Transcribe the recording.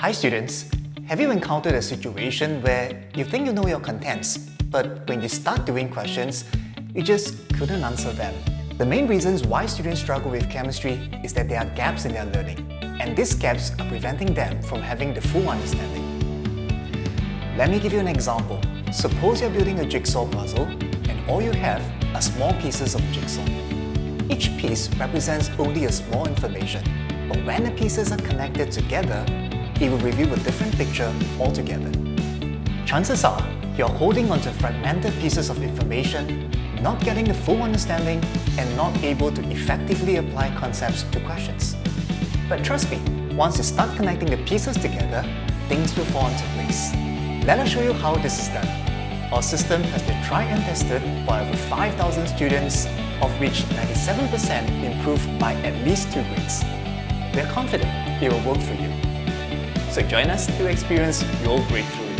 Hi students, have you encountered a situation where you think you know your contents, but when you start doing questions, you just couldn't answer them? The main reasons why students struggle with chemistry is that there are gaps in their learning, and these gaps are preventing them from having the full understanding. Let me give you an example. Suppose you're building a jigsaw puzzle, and all you have are small pieces of jigsaw. Each piece represents only a small information, but when the pieces are connected together, it will reveal a different picture altogether. Chances are, you're holding onto fragmented pieces of information, not getting the full understanding, and not able to effectively apply concepts to questions. But trust me, once you start connecting the pieces together, things will fall into place. Let us show you how this is done. Our system has been tried and tested by over 5,000 students, of which 97% improved by at least 2 grades. We are confident it will work for you. So join us to experience your breakthrough.